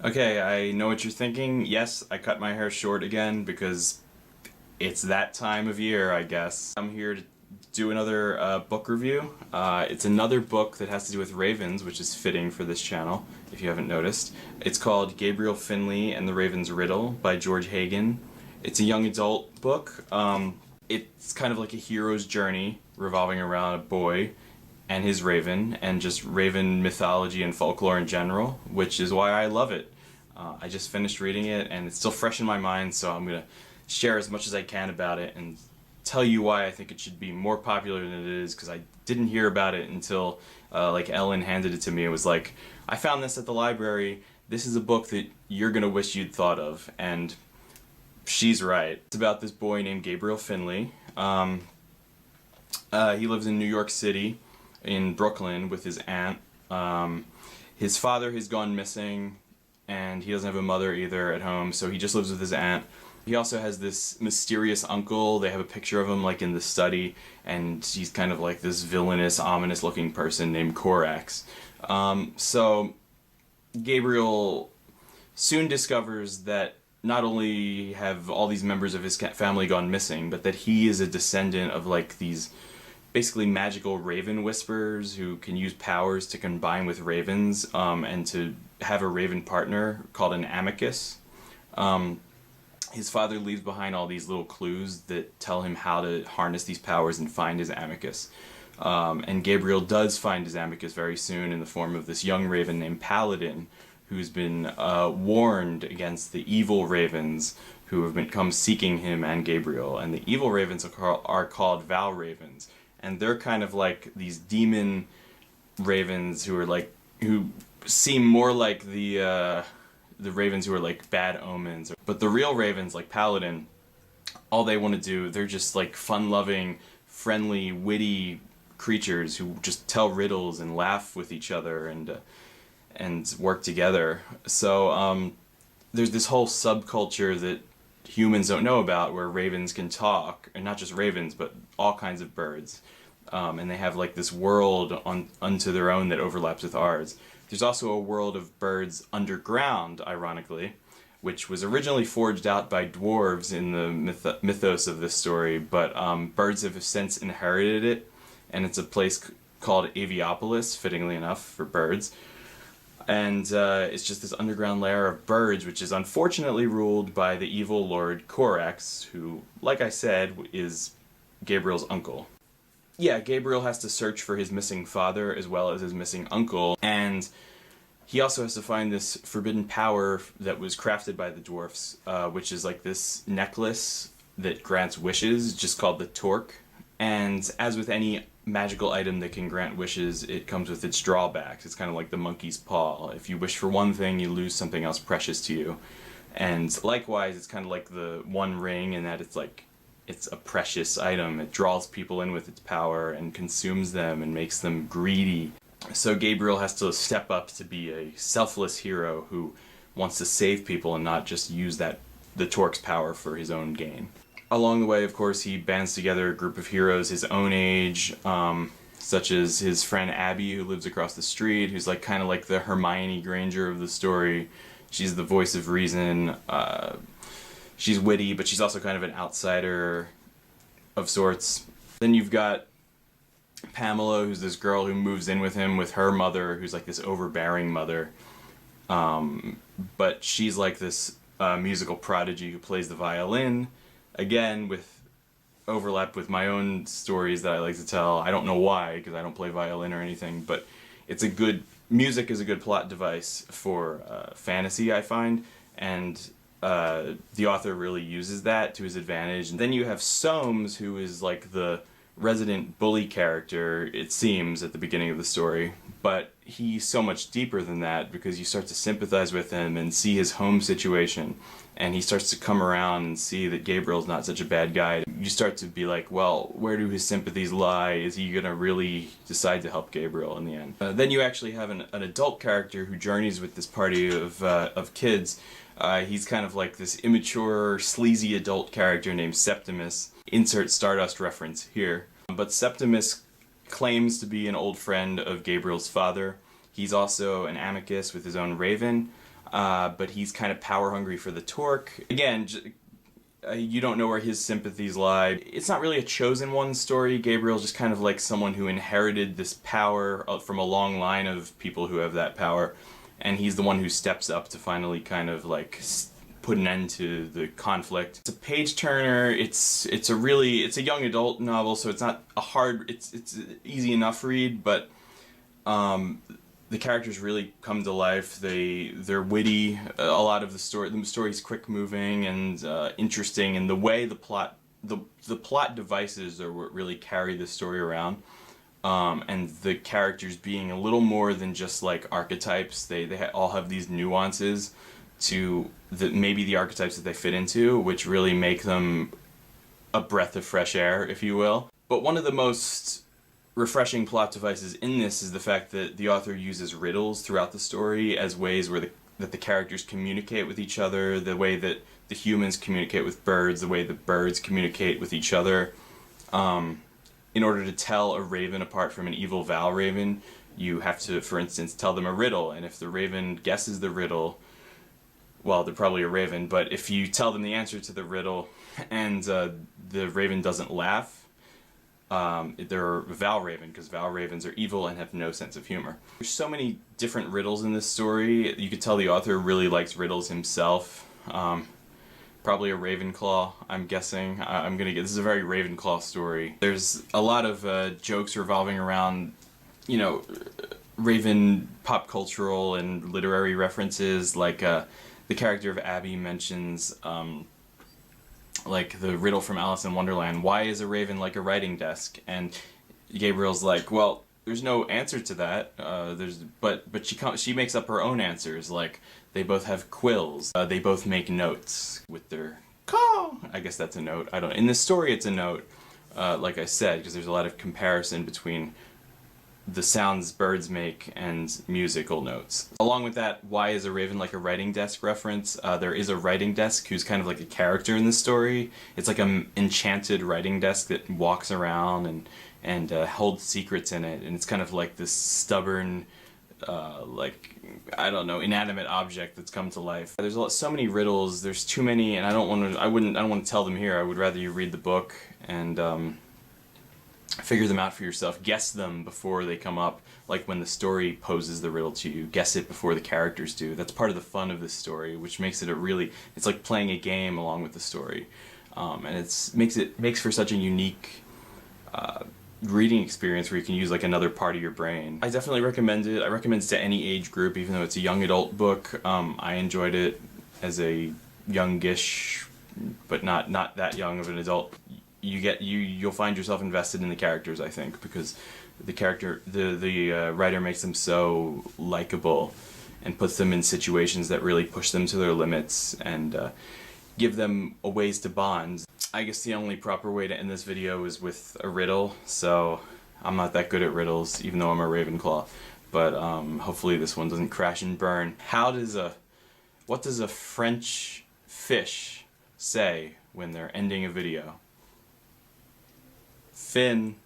Okay, I know what you're thinking. Yes, I cut my hair short again because it's that time of year, I guess. I'm here to do another book review. It's another book that has to do with ravens, which is fitting for this channel, if you haven't noticed. It's called Gabriel Finley and the Raven's Riddle by George Hagen. It's a young adult book. It's kind of like a hero's journey revolving around a boy and his raven, and just raven mythology and folklore in general, which is why I love it. I just finished reading it, and it's still fresh in my mind, so I'm going to share as much as I can about it and tell you why I think it should be more popular than it is, because I didn't hear about it until like Ellen handed it to me. It was like, I found this at the library, this is a book that you're going to wish you'd thought of, and she's right. It's about this boy named Gabriel Finley. He lives in New York City, in Brooklyn, with his aunt. His father has gone missing, and he doesn't have a mother either at home, so he just lives with his aunt. He also has this mysterious uncle. They have a picture of him like in the study, and he's kind of like this villainous, ominous looking person named Corax. So Gabriel soon discovers that not only have all these members of his family gone missing, but that he is a descendant of like these basically magical raven whisperers who can use powers to combine with ravens, and to have a raven partner called an amicus. His father leaves behind all these little clues that tell him how to harness these powers and find his amicus. And Gabriel does find his amicus very soon in the form of this young raven named Paladin, who's been warned against the evil ravens who have been come seeking him and Gabriel. And the evil ravens are called Val ravens. And they're kind of like these demon ravens who are like, who seem more like the ravens who are like bad omens. But the real ravens, like Paladin, all they want to do, they're just like fun-loving, friendly, witty creatures who just tell riddles and laugh with each other and work together. So there's this whole subculture that humans don't know about, where ravens can talk, and not just ravens, but all kinds of birds. And they have like this world unto their own that overlaps with ours. There's also a world of birds underground, ironically, which was originally forged out by dwarves in the mythos of this story, but birds have since inherited it, and it's a place called Aviopolis, fittingly enough, for birds. And it's just this underground lair of birds, which is unfortunately ruled by the evil Lord Corax, who, like I said, is Gabriel's uncle. Yeah, Gabriel has to search for his missing father as well as his missing uncle, and he also has to find this forbidden power that was crafted by the dwarfs, which is like this necklace that grants wishes, just called the Torque. And as with any magical item that can grant wishes, it comes with its drawbacks. It's kind of like the monkey's paw. If you wish for one thing, you lose something else precious to you. And likewise, it's kind of like the One Ring in that it's a precious item. It draws people in with its power and consumes them and makes them greedy. So Gabriel has to step up to be a selfless hero who wants to save people and not just use the Torque's power for his own gain. Along the way, of course, he bands together a group of heroes his own age, such as his friend Abby, who lives across the street, who's like kind of like the Hermione Granger of the story. She's the voice of reason. She's witty, but she's also kind of an outsider of sorts. Then you've got Pamela, who's this girl who moves in with him with her mother, who's like this overbearing mother. But she's like this musical prodigy who plays the violin. Again, with overlap with my own stories that I like to tell. I don't know why, because I don't play violin or anything, but music is a good plot device for fantasy, I find, and the author really uses that to his advantage. And then you have Soames, who is like the resident bully character, it seems, at the beginning of the story, but he's so much deeper than that, because you start to sympathize with him and see his home situation, and he starts to come around and see that Gabriel's not such a bad guy. You start to be like, well, where do his sympathies lie? Is he gonna really decide to help Gabriel in the end? Then you actually have an adult character who journeys with this party of kids. He's kind of like this immature, sleazy adult character named Septimus. Insert Stardust reference here. But Septimus claims to be an old friend of Gabriel's father. He's also an amicus with his own raven. but he's kind of power hungry for the torque. Again, you don't know where his sympathies lie. It's not really a chosen one story. Gabriel's just kind of like someone who inherited this power from a long line of people who have that power, and he's the one who steps up to finally kind of like put an end to the conflict. It's a page turner. It's a young adult novel, so it's not a hard. It's an easy enough read, but the characters really come to life. They're witty. A lot of the story's quick moving and interesting, and the way the plot devices are what really carry the story around. And the characters being a little more than just like archetypes. They all have these nuances to maybe the archetypes that they fit into, which really make them a breath of fresh air, if you will. But one of the most refreshing plot devices in this is the fact that the author uses riddles throughout the story as ways where that the characters communicate with each other, the way that the humans communicate with birds, the way the birds communicate with each other. In order to tell a raven apart from an evil Val raven, you have to, for instance, tell them a riddle, and if the raven guesses the riddle, well, they're probably a raven, but if you tell them the answer to the riddle and the raven doesn't laugh, they're a Val Raven, because Val Ravens are evil and have no sense of humor. There's so many different riddles in this story. You could tell the author really likes riddles himself. Probably a Ravenclaw, I'm guessing. This is a very Ravenclaw story. There's a lot of jokes revolving around, you know, Raven pop cultural and literary references, like the character of Abby mentions like the riddle from Alice in Wonderland, why is a raven like a writing desk? And Gabriel's like, well, there's no answer to that. But she makes up her own answers. Like, they both have quills. They both make notes with their caw. I guess that's a note. In this story, it's a note. Like I said, because there's a lot of comparison between the sounds birds make and musical notes. Along with that, why is a raven like a writing desk reference? There is a writing desk who's kind of like a character in the story. It's like an enchanted writing desk that walks around and holds secrets in it, and it's kind of like this stubborn, like, I don't know, inanimate object that's come to life. There's so many riddles. There's too many, and I don't want to tell them here. I would rather you read the book and figure them out for yourself. Guess them before they come up, like when the story poses the riddle to you. Guess it before the characters do. That's part of the fun of this story, which makes it it's like playing a game along with the story. And makes for such a unique reading experience where you can use like another part of your brain. I definitely recommend it. I recommend it to any age group, even though it's a young adult book. I enjoyed it as a youngish, but not that young of an adult. You'll find yourself invested in the characters, I think, because the writer makes them so likable and puts them in situations that really push them to their limits and give them ways to bond. I guess the only proper way to end this video is with a riddle, so I'm not that good at riddles, even though I'm a Ravenclaw, but hopefully this one doesn't crash and burn. What does a French fish say when they're ending a video? Fin.